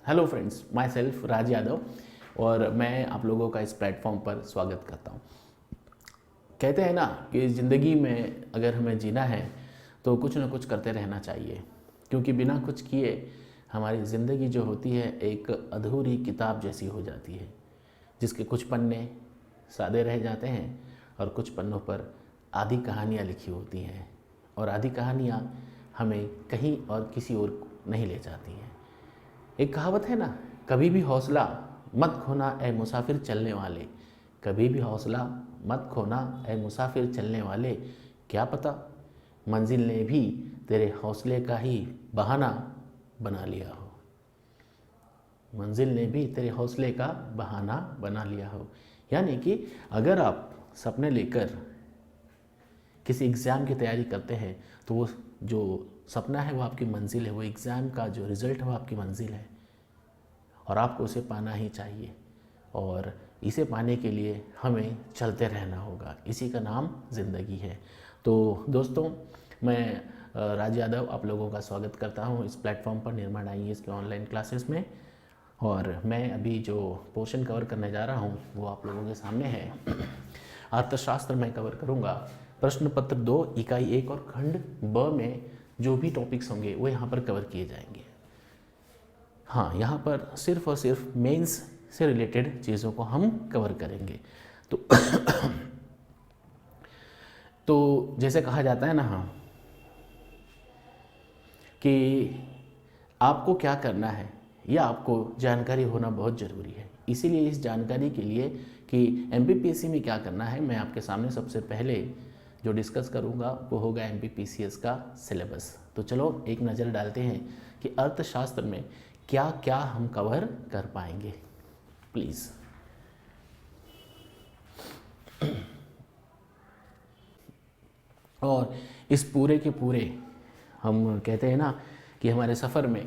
Hello friends, my self राज यादव और मैं आप लोगों का इस प्लेटफॉर्म पर स्वागत करता हूँ। कहते हैं ना कि ज़िंदगी में अगर हमें जीना है तो कुछ ना कुछ करते रहना चाहिए, क्योंकि बिना कुछ किए हमारी ज़िंदगी जो होती है एक अधूरी किताब जैसी हो जाती है, जिसके कुछ पन्ने सादे रह जाते हैं और कुछ पन्नों पर आधी कहानियाँ लिखी होती हैं, और आधी कहानियाँ हमें कहीं और किसी ओर नहीं ले जाती हैं। एक कहावत है ना, कभी भी हौसला मत खोना ए मुसाफिर चलने वाले, कभी भी हौसला मत खोना ए मुसाफिर चलने वाले, क्या पता मंजिल ने भी तेरे हौसले का ही बहाना बना लिया हो, मंजिल ने भी तेरे हौसले का बहाना बना लिया हो। यानी कि अगर आप सपने लेकर किसी एग्ज़ाम की तैयारी करते हैं तो वो जो सपना है वो आपकी मंजिल है, वो एग्ज़ाम का जो रिज़ल्ट है वो आपकी मंजिल है, और आपको उसे पाना ही चाहिए। और इसे पाने के लिए हमें चलते रहना होगा, इसी का नाम ज़िंदगी है। तो दोस्तों, मैं राज यादव आप लोगों का स्वागत करता हूं इस प्लेटफॉर्म पर, निर्माण IAS के ऑनलाइन क्लासेस में। और मैं अभी जो पोर्शन कवर करने जा रहा हूं वो आप लोगों के सामने है। अर्थशास्त्र में कवर करूंगा, प्रश्न पत्र 2 इकाई 1 और खंड ब में जो भी टॉपिक्स होंगे वो यहाँ पर कवर किए जाएंगे। हाँ, यहाँ पर सिर्फ और सिर्फ मेंस से रिलेटेड चीज़ों को हम कवर करेंगे। तो तो जैसे कहा जाता है ना, हाँ, कि आपको क्या करना है या आपको जानकारी होना बहुत ज़रूरी है। इसीलिए इस जानकारी के लिए कि MPPSC में क्या करना है, मैं आपके सामने सबसे पहले जो डिस्कस करूँगा वो होगा MPPCS का सिलेबस। तो चलो एक नज़र डालते हैं कि अर्थशास्त्र में क्या क्या हम कवर कर पाएंगे, प्लीज़। और इस पूरे के पूरे हम कहते हैं ना कि हमारे सफ़र में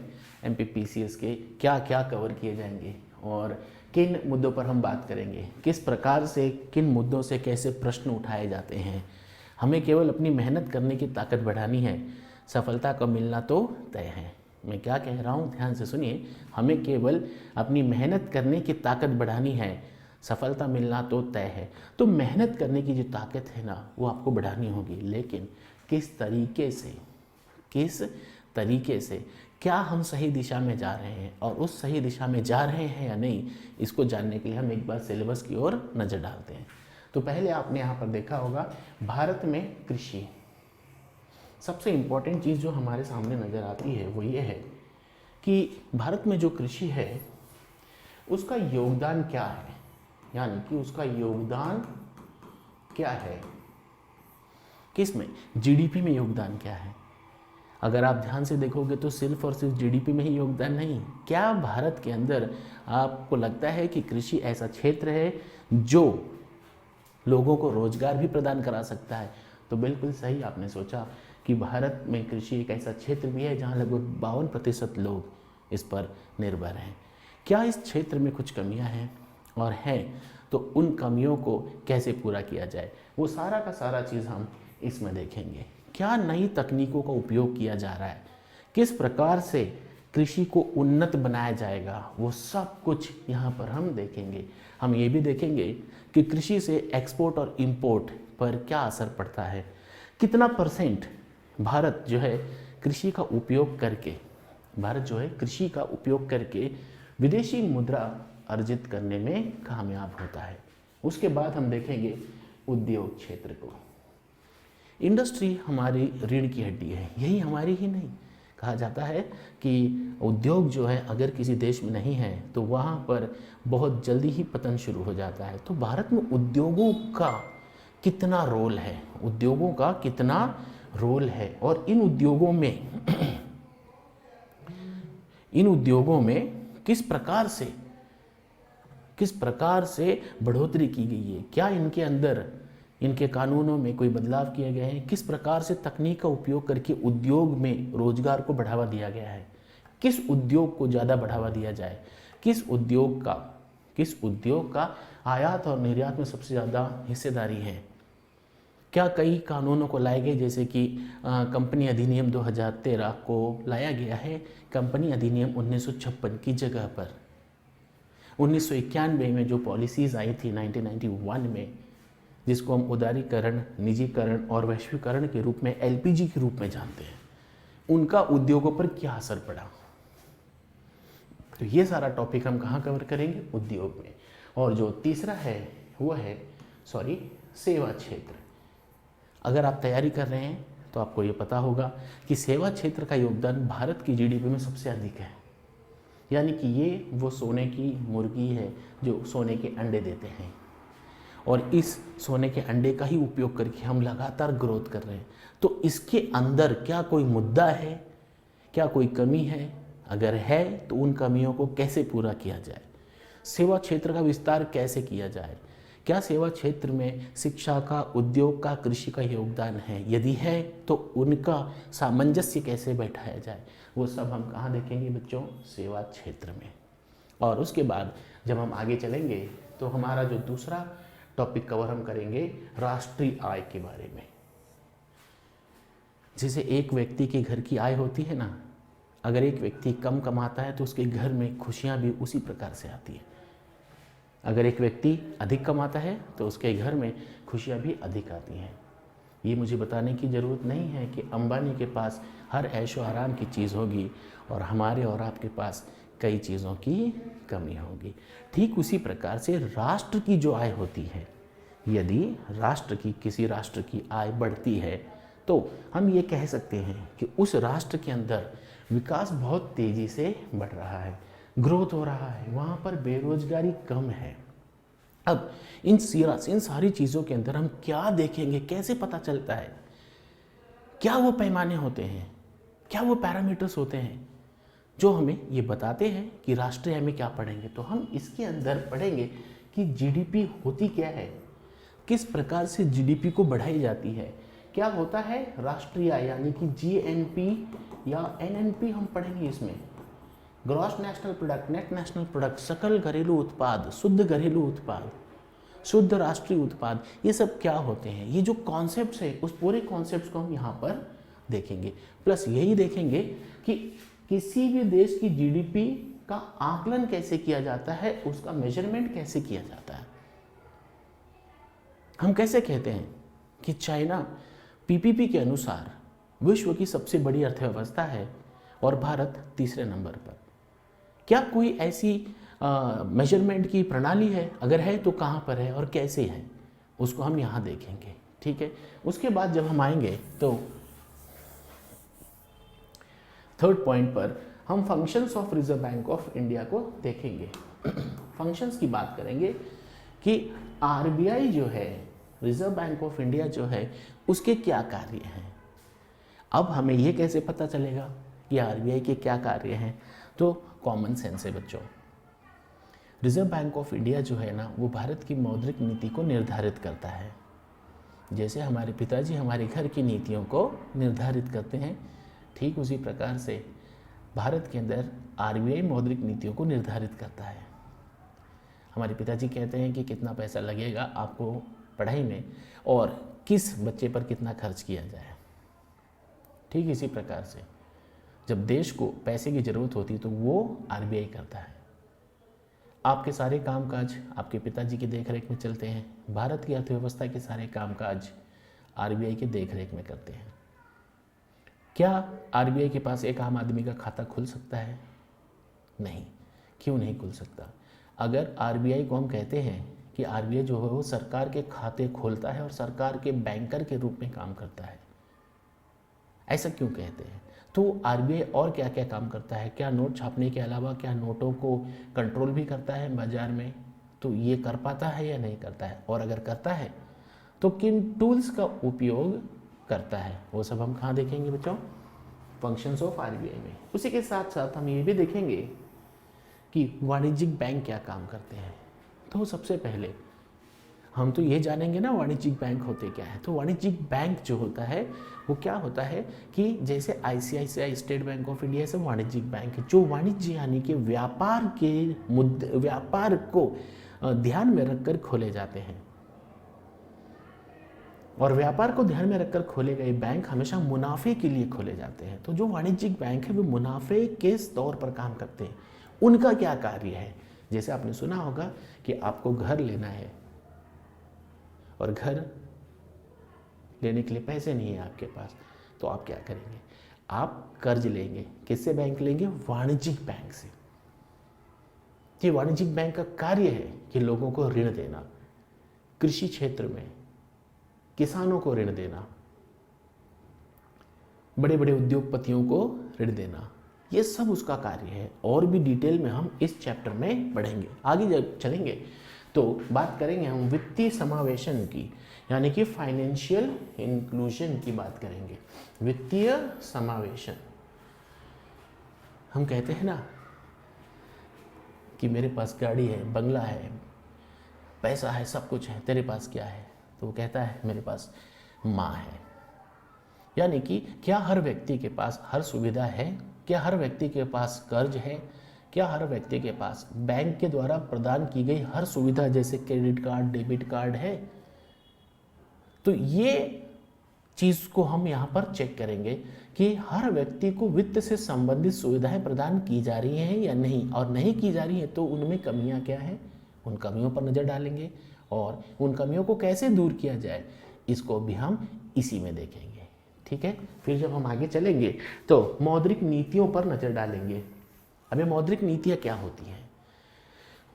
MPPCS के क्या क्या कवर किए जाएंगे और किन मुद्दों पर हम बात करेंगे, किस प्रकार से किन मुद्दों से कैसे प्रश्न उठाए जाते हैं। हमें केवल अपनी मेहनत करने की ताकत बढ़ानी है, सफलता का मिलना तो तय है। मैं क्या कह रहा हूँ, ध्यान से सुनिए। हमें केवल अपनी मेहनत करने की ताकत बढ़ानी है, सफलता मिलना तो तय है। तो मेहनत करने की जो ताकत है ना वो आपको बढ़ानी होगी, लेकिन किस तरीके से, किस तरीके से, क्या हम सही दिशा में जा रहे हैं और उस सही दिशा में जा रहे हैं या नहीं, इसको जानने के लिए हम एक बार सिलेबस की ओर नज़र डालते हैं। तो पहले आपने यहाँ पर देखा होगा भारत में कृषि। सबसे इम्पोर्टेंट चीज़ जो हमारे सामने नज़र आती है वो ये है कि भारत में जो कृषि है उसका योगदान क्या है, यानी कि उसका योगदान क्या है, किस में, GDP में योगदान क्या है। अगर आप ध्यान से देखोगे तो सिर्फ और सिर्फ GDP में ही योगदान नहीं, क्या भारत के अंदर आपको लगता है कि कृषि ऐसा क्षेत्र है जो लोगों को रोजगार भी प्रदान करा सकता है? तो बिल्कुल सही आपने सोचा कि भारत में कृषि एक ऐसा क्षेत्र भी है जहाँ लगभग 52% लोग इस पर निर्भर हैं। क्या इस क्षेत्र में कुछ कमियां हैं, और हैं तो उन कमियों को कैसे पूरा किया जाए, वो सारा का सारा चीज़ हम इसमें देखेंगे। क्या नई तकनीकों का उपयोग किया जा रहा है, किस प्रकार से कृषि को उन्नत बनाया जाएगा, वो सब कुछ यहाँ पर हम देखेंगे। हम ये भी देखेंगे कि कृषि से एक्सपोर्ट और इंपोर्ट पर क्या असर पड़ता है, कितना % भारत जो है कृषि का उपयोग करके, भारत जो है कृषि का उपयोग करके विदेशी मुद्रा अर्जित करने में कामयाब होता है। उसके बाद हम देखेंगे उद्योग क्षेत्र को। इंडस्ट्री हमारी रीढ़ की हड्डी है, यही हमारी ही नहीं, कहा जाता है कि उद्योग जो है अगर किसी देश में नहीं है तो वहाँ पर बहुत जल्दी ही पतन शुरू हो जाता है। तो भारत में उद्योगों का कितना रोल है, उद्योगों का कितना रोल है, और इन उद्योगों में किस प्रकार से बढ़ोतरी की गई है, क्या इनके अंदर, इनके कानूनों में कोई बदलाव किए गए हैं, किस प्रकार से तकनीक का उपयोग करके उद्योग में रोजगार को बढ़ावा दिया गया है, किस उद्योग को ज़्यादा बढ़ावा दिया जाए, किस उद्योग का आयात और निर्यात में सबसे ज़्यादा हिस्सेदारी है, क्या कई कानूनों को लाए गए, जैसे कि कंपनी अधिनियम 2013 को लाया गया है कंपनी अधिनियम 1956 की जगह पर। 1991 में जो पॉलिसीज़ आई थी 1991 में, जिसको हम उदारीकरण, निजीकरण और वैश्वीकरण के रूप में, एलपीजी के रूप में जानते हैं, उनका उद्योगों पर क्या असर पड़ा। तो ये सारा टॉपिक हम कहाँ कवर करेंगे? उद्योग में। और जो तीसरा है वो है सेवा क्षेत्र। अगर आप तैयारी कर रहे हैं तो आपको ये पता होगा कि सेवा क्षेत्र का योगदान भारत की जीडीपी में सबसे अधिक है। यानी कि ये वो सोने की मुर्गी है जो सोने के अंडे देते हैं, और इस सोने के अंडे का ही उपयोग करके हम लगातार ग्रोथ कर रहे हैं। तो इसके अंदर क्या कोई मुद्दा है, क्या कोई कमी है? अगर है तो उन कमियों को कैसे पूरा किया जाए? सेवा क्षेत्र का विस्तार कैसे किया जाए? क्या सेवा क्षेत्र में शिक्षा का, उद्योग का, कृषि का योगदान है? यदि है तो उनका सामंजस्य कैसे बैठाया जाए? वो सब हम कहाँ देखेंगे बच्चों? सेवा क्षेत्र में। और उसके बाद जब हम आगे चलेंगे तो हमारा जो दूसरा टॉपिक कवर हम करेंगे राष्ट्रीय आय के बारे में। जैसे एक व्यक्ति के घर की आय होती है ना, अगर एक व्यक्ति कम कमाता है तो उसके घर में खुशियाँ भी उसी प्रकार से आती है। अगर एक व्यक्ति अधिक कमाता है तो उसके घर में खुशियाँ भी अधिक आती हैं। ये मुझे बताने की ज़रूरत नहीं है कि अंबानी के पास हर ऐशो आराम की चीज़ होगी और हमारे और आपके पास कई चीज़ों की कमी होगी। ठीक उसी प्रकार से राष्ट्र की जो आय होती है, यदि किसी राष्ट्र की आय बढ़ती है तो हम ये कह सकते हैं कि उस राष्ट्र के अंदर विकास बहुत तेज़ी से बढ़ रहा है, ग्रोथ हो रहा है, वहाँ पर बेरोजगारी कम है। अब इन सारी चीज़ों के अंदर हम क्या देखेंगे, कैसे पता चलता है? क्या वो पैमाने होते हैं, क्या वो पैरामीटर्स होते हैं जो हमें ये बताते हैं कि राष्ट्रीय आय में क्या पढ़ेंगे? तो हम इसके अंदर पढ़ेंगे कि जीडीपी होती क्या है, किस प्रकार से जीडीपी को बढ़ाई जाती है, क्या होता है राष्ट्रीय आय, यानी कि जीएनपी या एनएनपी हम पढ़ेंगे। इसमें gross national product, net national product, सकल घरेलू उत्पाद, शुद्ध घरेलू उत्पाद, शुद्ध राष्ट्रीय उत्पाद, ये सब क्या होते हैं? ये जो कॉन्सेप्ट्स है उस पूरे कॉन्सेप्ट्स को हम यहाँ पर देखेंगे। प्लस यही देखेंगे कि किसी भी देश की जीडीपी का आकलन कैसे किया जाता है, उसका मेजरमेंट कैसे किया जाता है। हम कैसे कहते हैं कि चाइना पीपीपी के अनुसार विश्व की सबसे बड़ी अर्थव्यवस्था है और भारत तीसरे नंबर पर? क्या कोई ऐसी मेजरमेंट की प्रणाली है? अगर है तो कहाँ पर है और कैसे है, उसको हम यहाँ देखेंगे। ठीक है। उसके बाद जब हम आएंगे तो थर्ड पॉइंट पर हम functions of reserve bank of India को देखेंगे। फंक्शंस की बात करेंगे कि आरबीआई जो है, रिजर्व बैंक ऑफ इंडिया जो है, उसके क्या कार्य हैं। अब हमें ये कैसे पता चलेगा कि आरबीआई के क्या कार्य हैं? तो कॉमन सेंस है बच्चों। रिजर्व बैंक ऑफ इंडिया जो है ना, वो भारत की मौद्रिक नीति को निर्धारित करता है। जैसे हमारे पिताजी हमारे घर की नीतियों को निर्धारित करते हैं, ठीक उसी प्रकार से भारत के अंदर आरबीआई मौद्रिक नीतियों को निर्धारित करता है। हमारे पिताजी कहते हैं कि कितना पैसा लगेगा आपको पढ़ाई में और किस बच्चे पर कितना खर्च किया जाए। ठीक इसी प्रकार से जब देश को पैसे की ज़रूरत होती है तो वो आरबीआई करता है। आपके सारे कामकाज आपके पिताजी की देखरेख में चलते हैं। भारत की अर्थव्यवस्था के सारे कामकाज आरबीआई के देखरेख में करते हैं। क्या आरबीआई के पास एक आम आदमी का खाता खुल सकता है? नहीं। क्यों नहीं खुल सकता? अगर आरबीआई को हम कहते हैं कि आरबीआई जो है वो सरकार के खाते खोलता है और सरकार के बैंकर के रूप में काम करता है, ऐसा क्यों कहते हैं? तो आरबीआई और क्या क्या काम करता है? क्या नोट छापने के अलावा क्या नोटों को कंट्रोल भी करता है बाजार में? तो ये कर पाता है या नहीं करता है? और अगर करता है तो किन टूल्स का उपयोग करता है? वो सब हम कहाँ देखेंगे बच्चों? फंक्शंस ऑफ आरबीआई में। उसी के साथ साथ हम ये भी देखेंगे कि वाणिज्यिक बैंक क्या काम करते हैं। तो सबसे पहले हम तो ये जानेंगे ना वाणिज्यिक बैंक होते क्या है। तो वाणिज्यिक बैंक जो होता है वो क्या होता है कि जैसे ICICI, state bank of India सब वाणिज्यिक बैंक है, जो वाणिज्य यानी कि व्यापार को ध्यान में रखकर खोले जाते हैं। और व्यापार को ध्यान में रखकर खोले गए बैंक हमेशा मुनाफे के लिए खोले जाते हैं। तो जो वाणिज्यिक बैंक है वो मुनाफे के तौर पर काम करते हैं। उनका क्या कार्य है? जैसे आपने सुना होगा कि आपको घर लेना है और घर लेने के लिए पैसे नहीं है आपके पास, तो आप क्या करेंगे? आप कर्ज लेंगे। किससे बैंक लेंगे? वाणिज्यिक बैंक से। ये वाणिज्यिक बैंक का कार्य है कि लोगों को ऋण देना, कृषि क्षेत्र में किसानों को ऋण देना, बड़े बड़े उद्योगपतियों को ऋण देना, ये सब उसका कार्य है। और भी डिटेल में हम इस चैप्टर में पढ़ेंगे। आगे जब चलेंगे तो बात करेंगे हम वित्तीय समावेशन की, यानी कि फाइनेंशियल इंक्लूजन की बात करेंगे। वित्तीय समावेशन, हम कहते हैं ना कि मेरे पास गाड़ी है, बंगला है, पैसा है, सब कुछ है, तेरे पास क्या है? तो वो कहता है मेरे पास माँ है। यानी कि क्या हर व्यक्ति के पास हर सुविधा है? क्या हर व्यक्ति के पास कर्ज है? क्या हर व्यक्ति के पास बैंक के द्वारा प्रदान की गई हर सुविधा जैसे क्रेडिट कार्ड, डेबिट कार्ड है? तो ये चीज़ को हम यहाँ पर चेक करेंगे कि हर व्यक्ति को वित्त से संबंधित सुविधाएं प्रदान की जा रही हैं या नहीं, और नहीं की जा रही हैं तो उनमें कमियां क्या हैं, उन कमियों पर नज़र डालेंगे और उन कमियों को कैसे दूर किया जाए इसको भी हम इसी में देखेंगे। ठीक है, फिर जब हम आगे चलेंगे तो मौद्रिक नीतियों पर नज़र डालेंगे। हमें मौद्रिक नीतियाँ क्या होती हैं?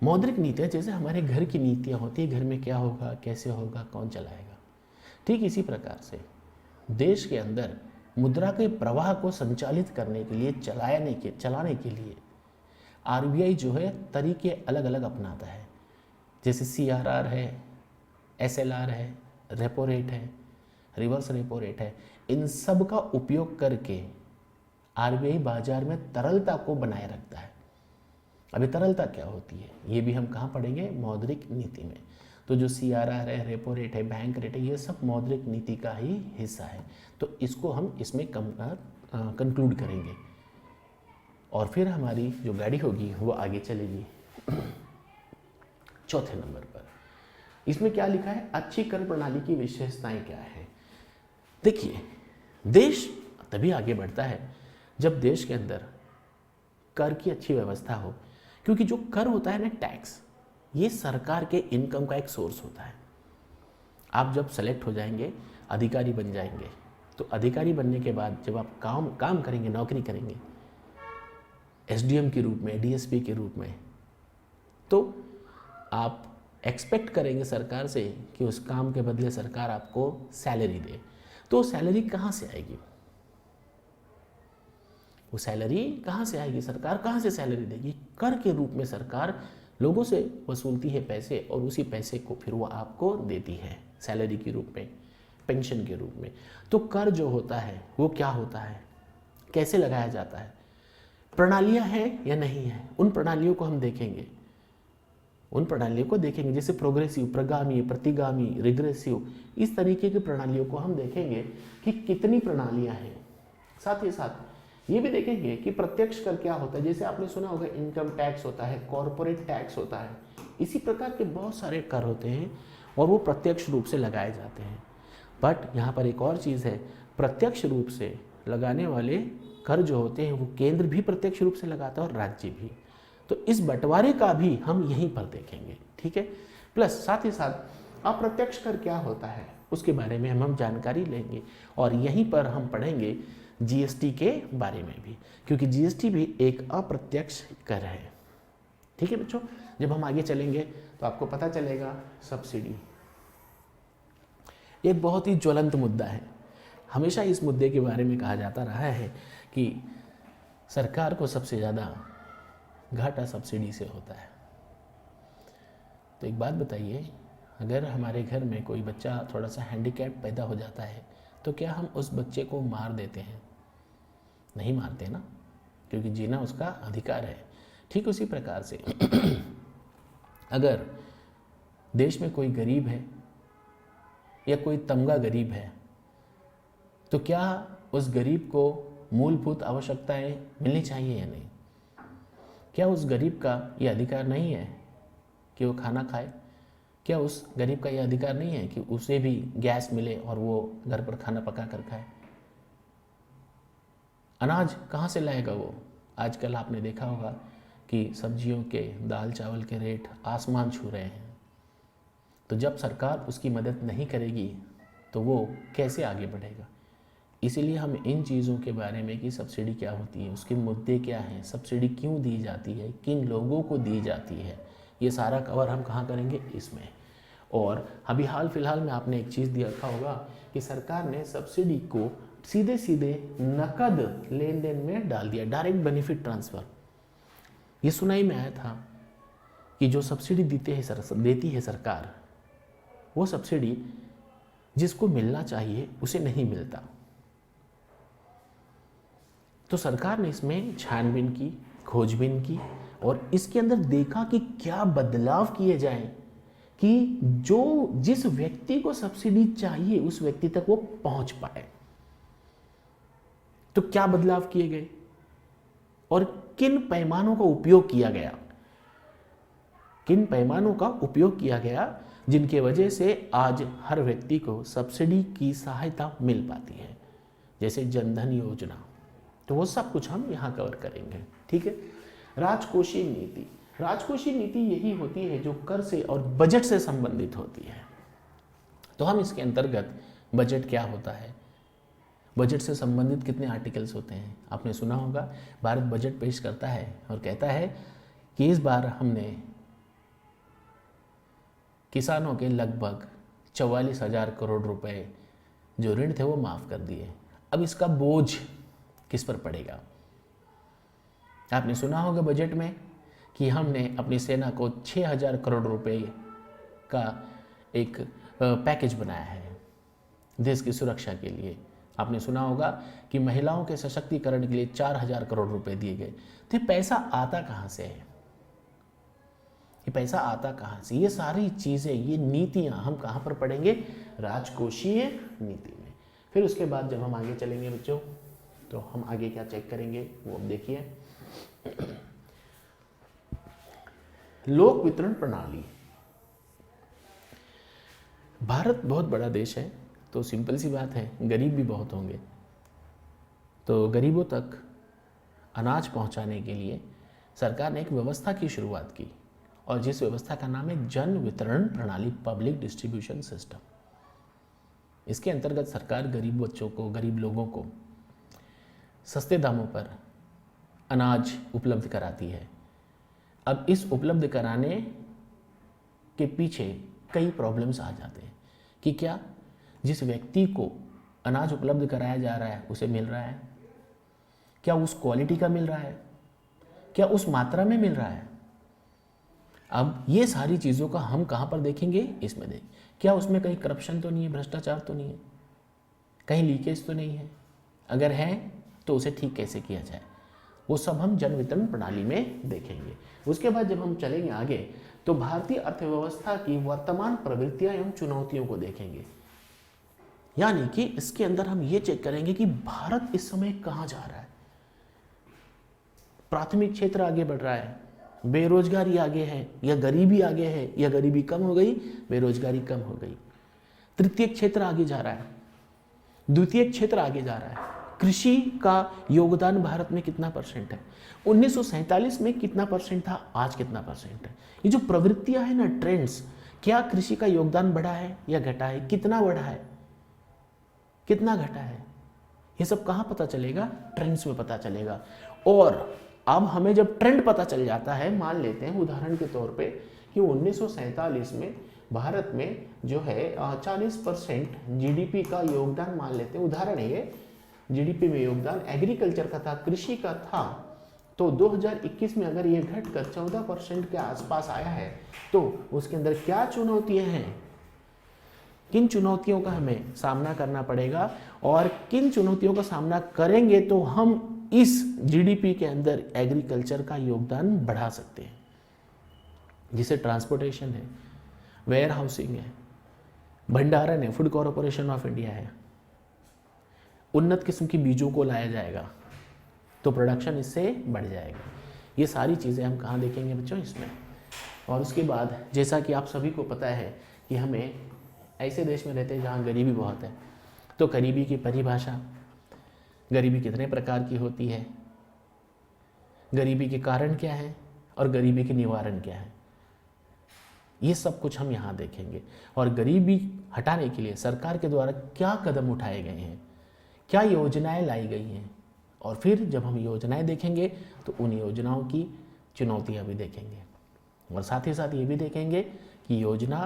मौद्रिक नीतियाँ जैसे हमारे घर की नीतियाँ होती है, घर में क्या होगा, कैसे होगा, कौन चलाएगा, ठीक इसी प्रकार से देश के अंदर मुद्रा के प्रवाह को संचालित करने के लिए, चलाने के लिए आरबीआई जो है तरीके अलग अलग अपनाता है। जैसे CRR है, SLR है, रेपो रेट है, रिवर्स रेपो रेट है। इन सब का उपयोग करके आरबीआई बाजार में तरलता को बनाए रखता है। अभी तरलता क्या होती है ये भी हम कहाँ पढ़ेंगे? मौद्रिक नीति में। तो जो CRR है, रेपो रेट है, बैंक रेट है, ये सब मौद्रिक नीति का ही हिस्सा है। तो इसको हम इसमें कंक्लूड करेंगे और फिर हमारी जो गाड़ी होगी वो आगे चलेगी। चौथे नंबर पर इसमें क्या लिखा है? अच्छी कर प्रणाली की विशेषताएं क्या है? देखिए, देश तभी आगे बढ़ता है जब देश के अंदर कर की अच्छी व्यवस्था हो, क्योंकि जो कर होता है ना, टैक्स, ये सरकार के इनकम का एक सोर्स होता है। आप जब सेलेक्ट हो जाएंगे, अधिकारी बन जाएंगे, तो अधिकारी बनने के बाद जब आप काम करेंगे, नौकरी करेंगे SDM के रूप में, DSP के रूप में, तो आप एक्सपेक्ट करेंगे सरकार से कि उस काम के बदले सरकार आपको सैलरी दे। तो सैलरी कहाँ से आएगी? वो सैलरी कहाँ से आएगी? सरकार कहाँ से सैलरी देगी? कर के रूप में सरकार लोगों से वसूलती है पैसे और उसी पैसे को फिर वो आपको देती है सैलरी के रूप में, पेंशन के रूप में। तो कर जो होता है वो क्या होता है, कैसे लगाया जाता है, प्रणालियाँ हैं या नहीं है, उन प्रणालियों को हम देखेंगे। उन प्रणालियों को देखेंगे जैसे प्रोग्रेसिव, प्रगामी, प्रतिगामी, रिग्रेसिव, इस तरीके की प्रणालियों को हम देखेंगे कि कितनी प्रणालियाँ हैं। साथ ही साथ ये भी देखेंगे कि प्रत्यक्ष कर क्या होता है। जैसे आपने सुना होगा इनकम टैक्स होता है, कॉरपोरेट टैक्स होता है, इसी प्रकार के बहुत सारे कर होते हैं और वो प्रत्यक्ष रूप से लगाए जाते हैं। बट यहाँ पर एक और चीज़ है, प्रत्यक्ष रूप से लगाने वाले कर जो होते हैं वो केंद्र भी प्रत्यक्ष रूप से लगाता है और राज्य भी। तो इस बंटवारे का भी हम यहीं पर देखेंगे, ठीक है। प्लस साथ ही साथ अप्रत्यक्ष कर क्या होता है उसके बारे में हम जानकारी लेंगे और यहीं पर हम पढ़ेंगे जीएसटी के बारे में भी, क्योंकि जीएसटी भी एक अप्रत्यक्ष कर है, ठीक है बच्चों। जब हम आगे चलेंगे तो आपको पता चलेगा सब्सिडी एक बहुत ही ज्वलंत मुद्दा है। हमेशा इस मुद्दे के बारे में कहा जाता रहा है कि सरकार को सबसे ज़्यादा घाटा सब्सिडी से होता है। तो एक बात बताइए, अगर हमारे घर में कोई बच्चा थोड़ा सा हैंडीकैप पैदा हो जाता है तो क्या हम उस बच्चे को मार देते हैं? नहीं मारते ना, क्योंकि जीना उसका अधिकार है। ठीक उसी प्रकार से अगर देश में कोई गरीब है या कोई तमगा गरीब है तो क्या उस गरीब को मूलभूत आवश्यकताएं मिलनी चाहिए या नहीं? क्या उस गरीब का ये अधिकार नहीं है कि वो खाना खाए, क्या उस गरीब का यह अधिकार नहीं है कि उसे भी गैस मिले और वो घर पर खाना पका कर खाए? अनाज कहाँ से लाएगा वो? आजकल आपने देखा होगा कि सब्जियों के, दाल चावल के रेट आसमान छू रहे हैं। तो जब सरकार उसकी मदद नहीं करेगी तो वो कैसे आगे बढ़ेगा? इसीलिए हम इन चीज़ों के बारे में कि सब्सिडी क्या होती है, उसके मुद्दे क्या हैं, सब्सिडी क्यों दी जाती है, किन लोगों को दी जाती है, ये सारा कवर हम कहाँ करेंगे इसमें। और अभी हाल फिलहाल में आपने एक चीज़ देखा होगा कि सरकार ने सब्सिडी को सीधे सीधे नकद लेन देन में डाल दिया, डायरेक्ट बेनिफिट ट्रांसफ़र। ये सुनाई में आया था कि जो सब्सिडी देती है सरकार, वो सब्सिडी जिसको मिलना चाहिए उसे नहीं मिलता। तो सरकार ने इसमें छानबीन की, खोजबीन की और इसके अंदर देखा कि क्या बदलाव किए जाएं कि जो जिस व्यक्ति को सब्सिडी चाहिए उस व्यक्ति तक वो पहुंच पाए। तो क्या बदलाव किए गए और किन पैमानों का उपयोग किया गया, किन पैमानों का उपयोग किया गया जिनके वजह से आज हर व्यक्ति को सब्सिडी की सहायता मिल पाती है, जैसे जनधन योजना। तो वो सब कुछ हम यहाँ कवर करेंगे, ठीक है। राजकोषीय नीति, राजकोषीय नीति यही होती है जो कर से और बजट से संबंधित होती है। तो हम इसके अंतर्गत बजट क्या होता है, बजट से संबंधित कितने आर्टिकल्स होते हैं, आपने सुना होगा। भारत बजट पेश करता है और कहता है कि इस बार हमने किसानों के लगभग 44,000 करोड़ रुपए जो ऋण थे वो माफ़ कर दिए। अब इसका बोझ किस पर पड़ेगा? आपने सुना होगा बजट में कि हमने अपनी सेना को 6,000 करोड़ रुपए का एक पैकेज बनाया है देश की सुरक्षा के लिए। आपने सुना होगा कि महिलाओं के सशक्तिकरण के लिए 4,000 करोड़ रुपए दिए गए। तो ये पैसा आता कहाँ से है, ये पैसा आता कहाँ से? ये सारी चीज़ें, ये नीतियाँ हम कहाँ पर पढ़ेंगे? राजकोषीय नीति में। फिर उसके बाद जब हम आगे चलेंगे बच्चों, तो हम आगे क्या चेक करेंगे वो अब देखिए। लोक वितरण प्रणाली। भारत बहुत बड़ा देश है, तो सिंपल सी बात है गरीब भी बहुत होंगे। तो गरीबों तक अनाज पहुंचाने के लिए सरकार ने एक व्यवस्था की शुरुआत की, और जिस व्यवस्था का नाम है जन वितरण प्रणाली, पब्लिक डिस्ट्रीब्यूशन सिस्टम। इसके अंतर्गत सरकार गरीब बच्चों को, गरीब लोगों को सस्ते दामों पर अनाज उपलब्ध कराती है। अब इस उपलब्ध कराने के पीछे कई प्रॉब्लम्स आ जाते हैं कि क्या जिस व्यक्ति को अनाज उपलब्ध कराया जा रहा है उसे मिल रहा है, क्या उस क्वालिटी का मिल रहा है, क्या उस मात्रा में मिल रहा है। अब ये सारी चीज़ों का हम कहाँ पर देखेंगे? इसमें देखें क्या उसमें कहीं करप्शन तो नहीं है, भ्रष्टाचार तो नहीं है, कहीं लीकेज तो नहीं है, अगर है तो उसे ठीक कैसे किया जाए, वो सब हम जन वितरण प्रणाली में देखेंगे। उसके बाद जब हम चलेंगे आगे तो भारतीय अर्थव्यवस्था की वर्तमान प्रवृत्तियां एवं चुनौतियों को देखेंगे। यानी कि इसके अंदर हम ये चेक करेंगे कि भारत इस समय कहाँ जा रहा है। प्राथमिक क्षेत्र आगे बढ़ रहा है, बेरोजगारी आगे है या गरीबी आगे है, या गरीबी कम हो गई, बेरोजगारी कम हो गई। तृतीय क्षेत्र आगे जा रहा है, द्वितीय क्षेत्र आगे जा रहा है। कृषि का योगदान भारत में कितना परसेंट है, 1947 में कितना परसेंट था, आज कितना परसेंट है। ये जो प्रवृत्तियां है ना, ट्रेंड्स, क्या कृषि का योगदान बढ़ा है या घटा है, कितना बढ़ा है, कितना घटा है, ये सब कहाँ पता चलेगा? ट्रेंड्स में पता चलेगा। और अब हमें जब ट्रेंड पता चल जाता है, मान लेते हैं उदाहरण के तौर पे कि 1947 में भारत में जो है 40% जीडीपी का योगदान, मान लेते हैं उदाहरण है ये, जीडीपी में योगदान एग्रीकल्चर का था, कृषि का था, तो 2021 में अगर ये घटकर 14% के आसपास आया है तो उसके अंदर क्या चुनौतियां हैं, किन चुनौतियों का हमें सामना करना पड़ेगा, और किन चुनौतियों का सामना करेंगे तो हम इस जीडीपी के अंदर एग्रीकल्चर का योगदान बढ़ा सकते हैं। जिसे ट्रांसपोर्टेशन है, वेयर हाउसिंग है, भंडारण है, फूड कॉरपोरेशन ऑफ इंडिया है, उन्नत किस्म की बीजों को लाया जाएगा तो प्रोडक्शन इससे बढ़ जाएगा। ये सारी चीज़ें हम कहाँ देखेंगे बच्चों? इसमें। और उसके बाद जैसा कि आप सभी को पता है कि हमें ऐसे देश में रहते हैं जहाँ गरीबी बहुत है, तो गरीबी की परिभाषा, गरीबी कितने प्रकार की होती है, गरीबी के कारण क्या है और गरीबी के निवारण क्या है, ये सब कुछ हम यहाँ देखेंगे। और गरीबी हटाने के लिए सरकार के द्वारा क्या कदम उठाए गए हैं, क्या योजनाएं लाई गई हैं, और फिर जब हम योजनाएं देखेंगे तो उन योजनाओं की चुनौतियाँ भी देखेंगे, और साथ ही साथ ये भी देखेंगे कि योजना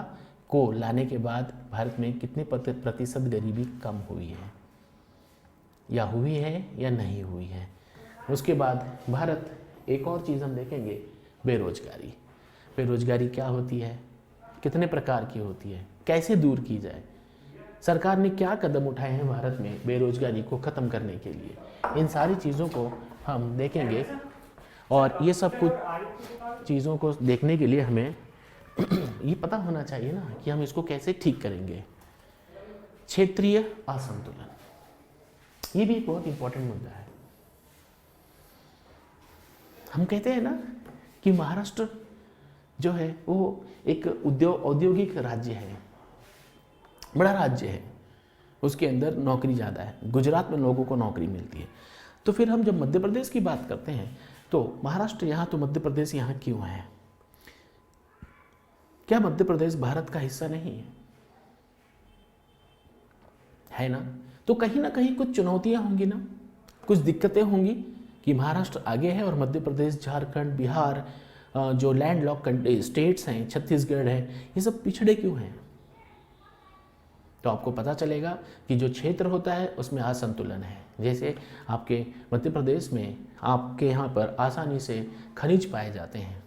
को लाने के बाद भारत में कितने प्रतिशत गरीबी कम हुई है, या हुई है या नहीं हुई है। उसके बाद भारत, एक और चीज़ हम देखेंगे, बेरोजगारी। बेरोजगारी क्या होती है, कितने प्रकार की होती है, कैसे दूर की जाए, सरकार ने क्या कदम उठाए हैं भारत में बेरोजगारी को ख़त्म करने के लिए, इन सारी चीज़ों को हम देखेंगे। और ये सब कुछ चीज़ों को देखने के लिए हमें ये पता होना चाहिए ना कि हम इसको कैसे ठीक करेंगे। क्षेत्रीय असंतुलन, ये भी एक बहुत इंपॉर्टेंट मुद्दा है। हम कहते हैं ना कि महाराष्ट्र जो है वो एक औद्योगिक राज्य है, बड़ा राज्य है, उसके अंदर नौकरी ज़्यादा है, गुजरात में लोगों को नौकरी मिलती है। तो फिर हम जब मध्य प्रदेश की बात करते हैं तो महाराष्ट्र यहाँ तो मध्य प्रदेश यहाँ क्यों है? क्या मध्य प्रदेश भारत का हिस्सा नहीं है? है ना? तो कहीं ना कहीं कुछ चुनौतियां होंगी ना, कुछ दिक्कतें होंगी कि महाराष्ट्र आगे है और मध्य प्रदेश, झारखंड, बिहार, जो लैंड लॉक स्टेट्स हैं, छत्तीसगढ़ है, ये सब पिछड़े क्यों हैं? तो आपको पता चलेगा कि जो क्षेत्र होता है उसमें असंतुलन है। जैसे आपके मध्य प्रदेश में आपके यहाँ पर आसानी से खनिज पाए जाते हैं,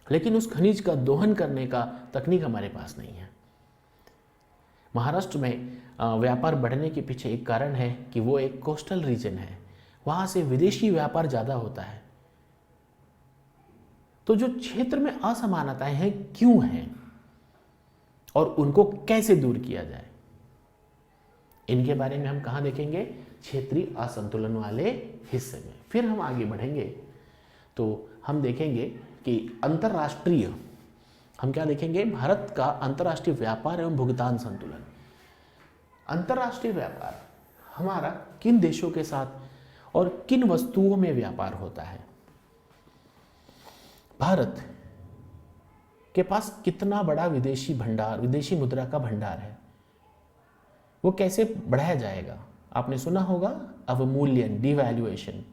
लेकिन उस खनिज का दोहन करने का तकनीक हमारे पास नहीं है। महाराष्ट्र में व्यापार बढ़ने के पीछे एक कारण है कि वो एक कोस्टल रीजन है, वहाँ से विदेशी व्यापार ज़्यादा होता है। तो जो क्षेत्र में असमानताएं हैं क्यों हैं और उनको कैसे दूर किया जाए, इनके बारे में हम कहाँ देखेंगे? क्षेत्रीय असंतुलन वाले हिस्से में। फिर हम आगे बढ़ेंगे तो हम देखेंगे कि अंतर्राष्ट्रीय, हम क्या देखेंगे? भारत का अंतर्राष्ट्रीय व्यापार एवं भुगतान संतुलन। अंतर्राष्ट्रीय व्यापार हमारा किन देशों के साथ और किन वस्तुओं में व्यापार होता है? भारत के पास कितना बड़ा विदेशी भंडार, विदेशी मुद्रा का भंडार है, वो कैसे बढ़ाया जाएगा? आपने सुना होगा अवमूल्यन, डिवैल्यूएशन।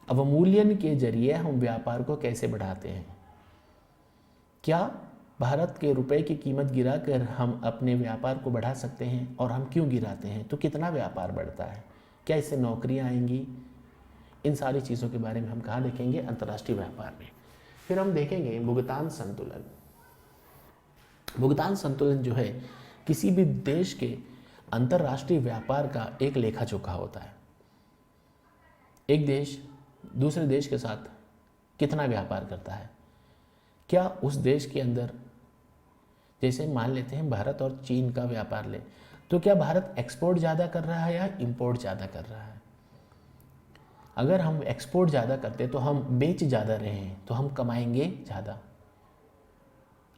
अवमूल्यन के जरिए हम व्यापार को कैसे बढ़ाते हैं? क्या भारत के रुपए की कीमत गिराकर हम अपने व्यापार को बढ़ा सकते हैं? और हम क्यों गिराते हैं? तो कितना व्यापार बढ़ता है? क्या इससे नौकरियां आएंगी? इन सारी चीज़ों के बारे में हम कहाँ देखेंगे? अंतर्राष्ट्रीय व्यापार में। फिर हम देखेंगे भुगतान संतुलन। भुगतान संतुलन जो है किसी भी देश के अंतर्राष्ट्रीय व्यापार का एक लेखा जोखा होता है। एक देश दूसरे देश के साथ कितना व्यापार करता है, क्या उस देश के अंदर, जैसे मान लेते हैं भारत और चीन का व्यापार ले, तो क्या भारत एक्सपोर्ट ज़्यादा कर रहा है या इंपोर्ट ज़्यादा कर रहा है? अगर हम एक्सपोर्ट ज़्यादा करते तो हम बेच ज़्यादा रहे हैं तो हम कमाएंगे ज़्यादा।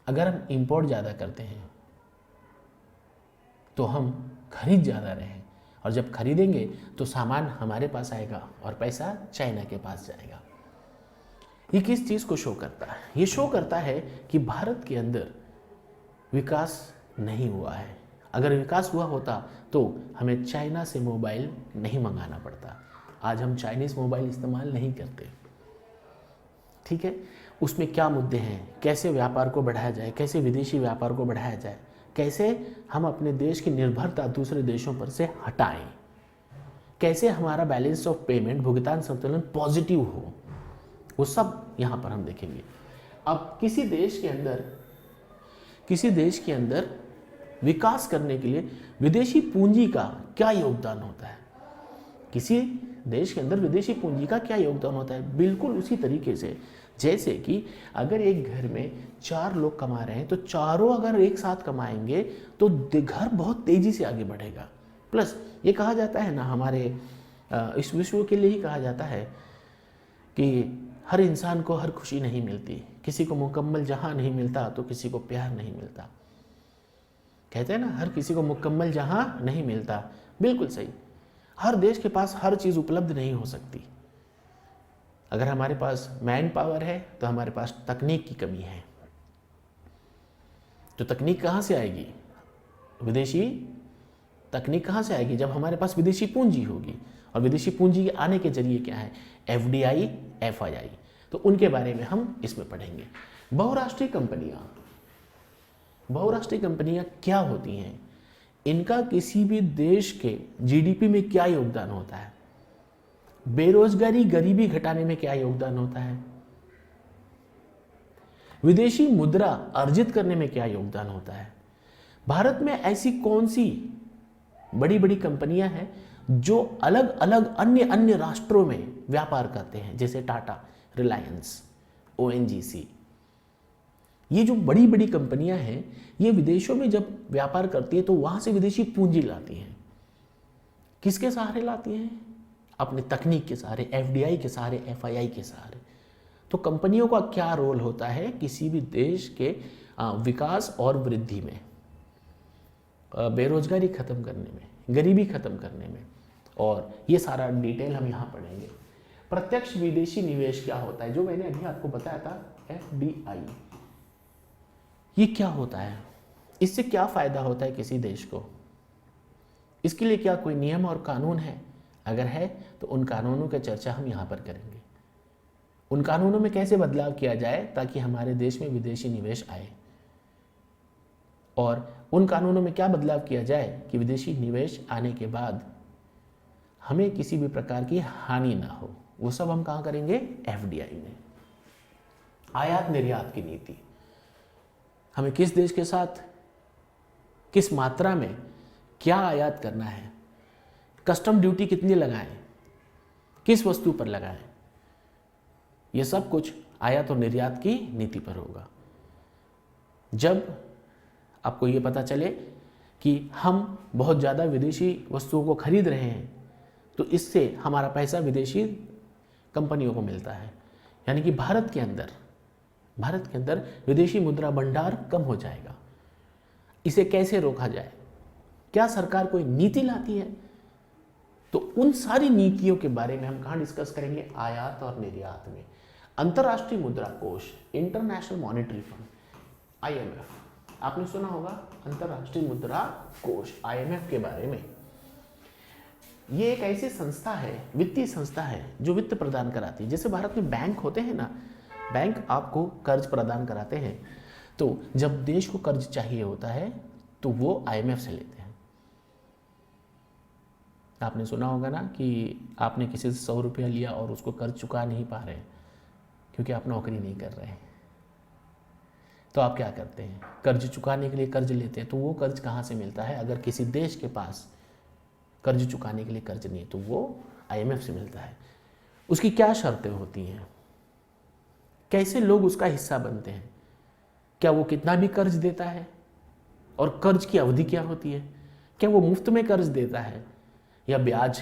अगर हम इंपोर्ट ज़्यादा करते हैं तो हम खरीद ज़्यादा रहे हैं, और जब खरीदेंगे तो सामान हमारे पास आएगा और पैसा चाइना के पास जाएगा। ये किस चीज़ को शो करता है? ये शो करता है कि भारत के अंदर विकास नहीं हुआ है। अगर विकास हुआ होता तो हमें चाइना से मोबाइल नहीं मंगाना पड़ता। आज हम चाइनीज़ मोबाइल इस्तेमाल नहीं करते। ठीक है, उसमें क्या मुद्दे हैं? कैसे व्यापार को बढ़ाया जाए, कैसे विदेशी व्यापार को बढ़ाया जाए, कैसे हम अपने देश की निर्भरता दूसरे देशों पर से हटाएं, कैसे हमारा बैलेंस ऑफ पेमेंट, भुगतान संतुलन पॉजिटिव हो, वो सब यहाँ पर हम देखेंगे। अब किसी देश के अंदर विकास करने के लिए विदेशी पूंजी का क्या योगदान होता है? किसी देश के अंदर विदेशी पूंजी का क्या योगदान होता है? बिल्कुल उसी तरीके से जैसे कि अगर एक घर में 4 लोग कमा रहे हैं तो चारों अगर एक साथ कमाएंगे तो घर बहुत तेजी से आगे बढ़ेगा। प्लस ये कहा जाता है ना, हमारे इस विश्व के लिए ही कहा जाता है कि हर इंसान को हर खुशी नहीं मिलती, किसी को मुकम्मल जहां नहीं मिलता तो किसी को प्यार नहीं मिलता। कहते हैं ना, हर किसी को मुकम्मल जहां नहीं मिलता। बिल्कुल सही। हर देश के पास हर चीज़ उपलब्ध नहीं हो सकती। अगर हमारे पास मैन पावर है तो हमारे पास तकनीक की कमी है। तो तकनीक कहाँ से आएगी? विदेशी तकनीक कहाँ से आएगी? जब हमारे पास विदेशी पूंजी होगी। और विदेशी पूंजी आने के जरिए क्या है? FDI, FII। तो उनके बारे में हम इसमें पढ़ेंगे। बहुराष्ट्रीय कंपनियां क्या होती हैं? इनका किसी भी देश के GDP में क्या योगदान होता है? बेरोजगारी, गरीबी घटाने में क्या योगदान होता है? विदेशी मुद्रा अर्जित करने में क्या योगदान होता है? भारत में ऐसी कौन सी बड़ी बड़ी कंपनियां हैं जो अलग अलग अन्य राष्ट्रों में व्यापार करते हैं, जैसे टाटा, रिलायंस, ONGC। ये जो बड़ी बड़ी कंपनियां हैं, ये विदेशों में जब व्यापार करती है तो वहां से विदेशी पूंजी लाती हैं। किसके सहारे लाती हैं? अपने तकनीक के सहारे, FDI के सहारे, FII के सहारे। तो कंपनियों का क्या रोल होता है किसी भी देश के विकास और वृद्धि में, बेरोजगारी खत्म करने में, गरीबी खत्म करने में। और ये सारा डिटेल हम यहाँ पढ़ेंगे। प्रत्यक्ष विदेशी निवेश क्या होता है, जो मैंने अभी आपको बताया था, FDI, ये क्या होता है? इससे क्या फायदा होता है किसी देश को? इसके लिए क्या कोई नियम और कानून है? अगर है तो उन कानूनों की चर्चा हम यहाँ पर करेंगे। उन कानूनों में कैसे बदलाव किया जाए ताकि हमारे देश में विदेशी निवेश आए, और उन कानूनों में क्या बदलाव किया जाए कि विदेशी निवेश आने के बाद हमें किसी भी प्रकार की हानि ना हो। वो सब हम कहाँ करेंगे? FDI में। आयात निर्यात की नीति, हमें किस देश के साथ किस मात्रा में क्या आयात करना है, कस्टम ड्यूटी कितनी लगाएं, किस वस्तु पर लगाएं, यह सब कुछ आयात और निर्यात की नीति पर होगा। जब आपको ये पता चले कि हम बहुत ज़्यादा विदेशी वस्तुओं को खरीद रहे हैं तो इससे हमारा पैसा विदेशी कंपनियों को मिलता है, यानी कि भारत के अंदर विदेशी मुद्रा भंडार कम हो जाएगा। इसे कैसे रोका जाए? क्या सरकार कोई नीति लाती है? तो उन सारी नीतियों के बारे में हम कहाँ डिस्कस करेंगे? आयात और निर्यात में। अंतर्राष्ट्रीय मुद्रा कोष, इंटरनेशनल मॉनेटरी फंड, IMF, आपने सुना होगा अंतर्राष्ट्रीय मुद्रा कोष, IMF के बारे में। ये एक ऐसी संस्था है, वित्तीय संस्था है, जो वित्त प्रदान कराती है। जैसे भारत में बैंक होते हैं ना, बैंक आपको कर्ज प्रदान कराते हैं। तो जब देश को कर्ज चाहिए होता है तो वो IMF से लेते हैं। आपने सुना होगा ना कि आपने किसी से 100 रुपया लिया और उसको कर्ज चुका नहीं पा रहे क्योंकि आप नौकरी नहीं कर रहे हैं। तो आप क्या करते हैं? कर्ज चुकाने के लिए कर्ज लेते हैं। तो वो कर्ज कहाँ से मिलता है? अगर किसी देश के पास कर्ज चुकाने के लिए कर्ज नहीं है तो वो IMF से मिलता है। उसकी क्या शर्तें होती हैं? कैसे लोग उसका हिस्सा बनते हैं? क्या वो कितना भी कर्ज देता है? और कर्ज की अवधि क्या होती है? क्या वो मुफ्त में कर्ज देता है या ब्याज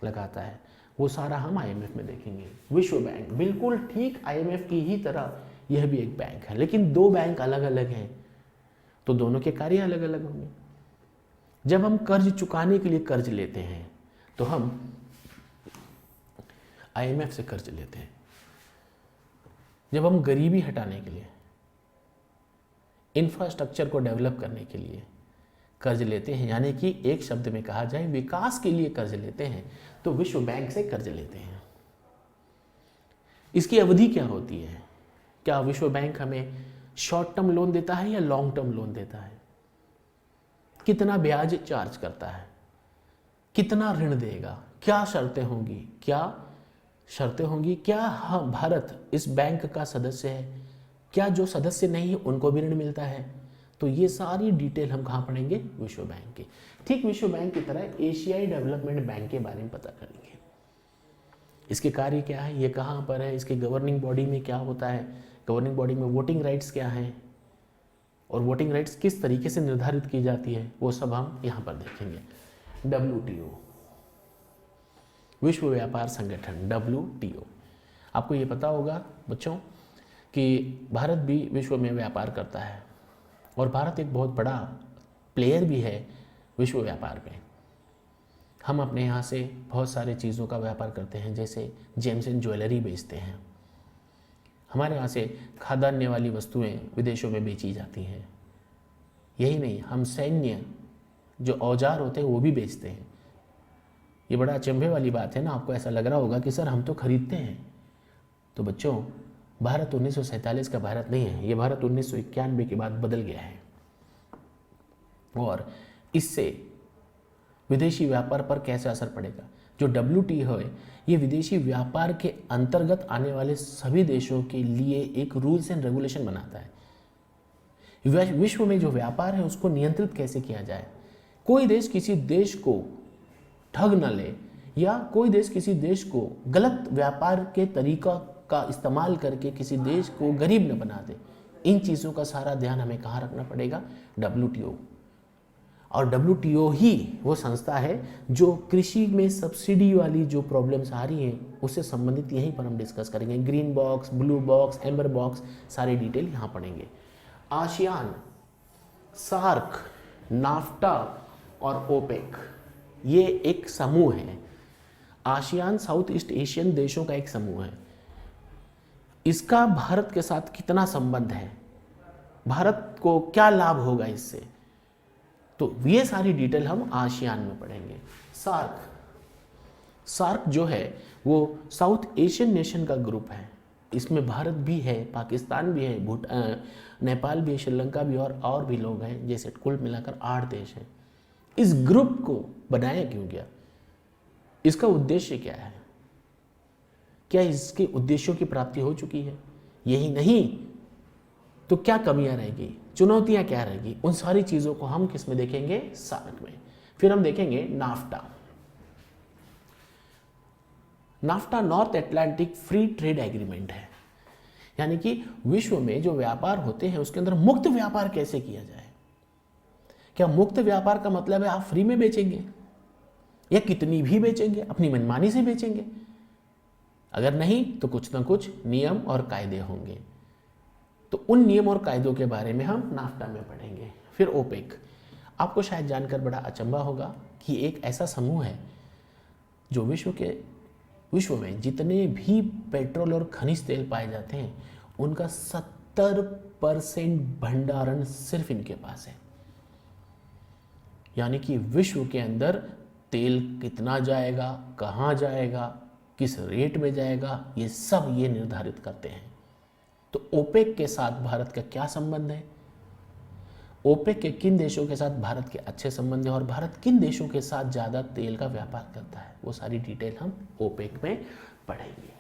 लगाता है? वो सारा हम IMF में देखेंगे। विश्व बैंक बिल्कुल ठीक IMF की ही तरह यह भी एक बैंक है, लेकिन दो बैंक अलग अलग हैं तो दोनों के कार्य अलग अलग होंगे। जब हम कर्ज चुकाने के लिए कर्ज लेते हैं तो हम IMF से कर्ज लेते हैं। जब हम गरीबी हटाने के लिए, इंफ्रास्ट्रक्चर को डेवलप करने के लिए कर्ज लेते हैं, यानी कि एक शब्द में कहा जाए विकास के लिए कर्ज लेते हैं, तो विश्व बैंक से कर्ज लेते हैं। इसकी अवधि क्या होती है? क्या विश्व बैंक हमें शॉर्ट टर्म लोन देता है या लॉन्ग टर्म लोन देता है? कितना ब्याज चार्ज करता है? कितना ऋण देगा? क्या शर्तें होंगी? क्या भारत इस बैंक का सदस्य है? क्या जो सदस्य नहीं है उनको भी ऋण मिलता है? तो ये सारी डिटेल हम कहाँ पढ़ेंगे? विश्व बैंक की। ठीक विश्व बैंक की तरह एशियाई डेवलपमेंट बैंक के बारे में पता करेंगे। इसके कार्य क्या है, ये कहाँ पर है, इसके गवर्निंग बॉडी में क्या होता है, गवर्निंग बॉडी में वोटिंग राइट्स क्या हैं और वोटिंग राइट्स किस तरीके से निर्धारित की जाती है, वो सब हम यहाँ पर देखेंगे। WTO, विश्व व्यापार संगठन, WTO। आपको ये पता होगा बच्चों कि भारत भी विश्व में व्यापार करता है और भारत एक बहुत बड़ा प्लेयर भी है विश्व व्यापार में। हम अपने यहाँ से बहुत सारे चीज़ों का व्यापार करते हैं, जैसे जेम्स एंड ज्वेलरी बेचते हैं। हमारे यहाँ से खाद्यान्न वाली वस्तुएं विदेशों में बेची जाती हैं। यही नहीं, हम सैन्य जो औजार होते हैं वो भी बेचते हैं। ये बड़ा अचंभे वाली बात है ना, आपको ऐसा लग रहा होगा कि सर हम तो खरीदते हैं। तो बच्चों, भारत 1947 का भारत नहीं है, ये भारत 1991 के बाद बदल गया है और इससे विदेशी व्यापार पर कैसे असर पड़ेगा। जो WTO है ये विदेशी व्यापार के अंतर्गत आने वाले सभी देशों के लिए एक रूल्स एंड रेगुलेशन बनाता है। विश्व में जो व्यापार है उसको नियंत्रित कैसे किया जाए, कोई देश किसी देश को ठग न ले या कोई देश किसी देश को गलत व्यापार के तरीका का इस्तेमाल करके किसी देश को गरीब न बना दे। इन चीज़ों का सारा ध्यान हमें कहाँ रखना पड़ेगा, WTO। और WTO ही वो संस्था है जो कृषि में सब्सिडी वाली जो प्रॉब्लम्स आ रही हैं उससे संबंधित यहीं पर हम डिस्कस करेंगे। Green box, blue box, amber box, सारे डिटेल यहाँ पढ़ेंगे। आसियान, सार्क, नाफ्टा और ओपेक ये एक समूह है। आसियान साउथ ईस्ट एशियन देशों का एक समूह है। इसका भारत के साथ कितना संबंध है, भारत को क्या लाभ होगा इससे, तो ये सारी डिटेल हम आसियान में पढ़ेंगे। सार्क जो है वो साउथ एशियन नेशन का ग्रुप है। इसमें भारत भी है, पाकिस्तान भी है, भूटान, नेपाल भी है, श्रीलंका भी और भी लोग हैं, जैसे कुल मिलाकर 8 देश हैं। इस ग्रुप को बनाया क्यों गया, इसका उद्देश्य क्या है, क्या इसके उद्देश्यों की प्राप्ति हो चुकी है, यही नहीं तो क्या कमियां रहेगी, चुनौतियां क्या रहेगी, उन सारी चीज़ों को हम किस में देखेंगे, सार्क में। फिर हम देखेंगे NAFTA. NAFTA north Atlantic free trade agreement है, यानी कि विश्व में जो व्यापार होते हैं उसके अंदर मुक्त व्यापार कैसे किया जाए। क्या मुक्त व्यापार का मतलब है आप फ्री में बेचेंगे या कितनी भी बेचेंगे, अपनी मनमानी से बेचेंगे? अगर नहीं तो कुछ ना कुछ नियम और कायदे होंगे। तो उन नियम और कायदों के बारे में हम नाफ्टा में पढ़ेंगे। फिर ओपेक, आपको शायद जानकर बड़ा अचंभा होगा कि एक ऐसा समूह है जो विश्व में जितने भी पेट्रोल और खनिज तेल पाए जाते हैं उनका 70% भंडारण सिर्फ इनके पास है। यानी कि विश्व के अंदर तेल कितना जाएगा, कहाँ जाएगा, किस रेट में जाएगा, ये सब ये निर्धारित करते हैं। तो ओपेक के साथ भारत का क्या संबंध है, ओपेक के किन देशों के साथ भारत के अच्छे संबंध हैं और भारत किन देशों के साथ ज़्यादा तेल का व्यापार करता है, वो सारी डिटेल हम ओपेक में पढ़ेंगे।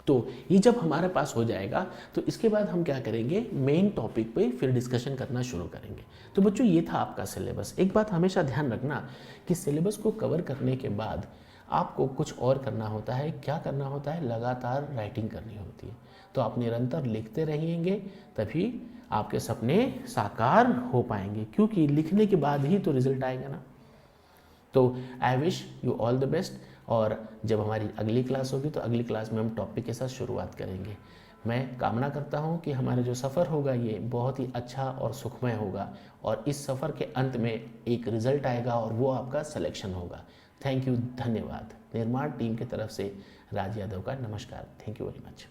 तो ये जब हमारे पास हो जाएगा तो इसके बाद हम क्या करेंगे, मेन टॉपिक पे फिर डिस्कशन करना शुरू करेंगे। तो बच्चों ये था आपका सिलेबस। एक बात हमेशा ध्यान रखना कि सिलेबस को कवर करने के बाद आपको कुछ और करना होता है। क्या करना होता है, लगातार राइटिंग करनी होती है। तो आप निरंतर लिखते रहेंगे तभी आपके सपने साकार हो पाएंगे, क्योंकि लिखने के बाद ही तो रिजल्ट आएगा ना। तो I wish you all the best. और जब हमारी अगली क्लास होगी तो अगली क्लास में हम टॉपिक के साथ शुरुआत करेंगे। मैं कामना करता हूँ कि हमारा जो सफ़र होगा ये बहुत ही अच्छा और सुखमय होगा और इस सफ़र के अंत में एक रिज़ल्ट आएगा और वो आपका सिलेक्शन होगा। थैंक यू, धन्यवाद। निर्माण टीम की तरफ से राज यादव का नमस्कार। Thank you very much.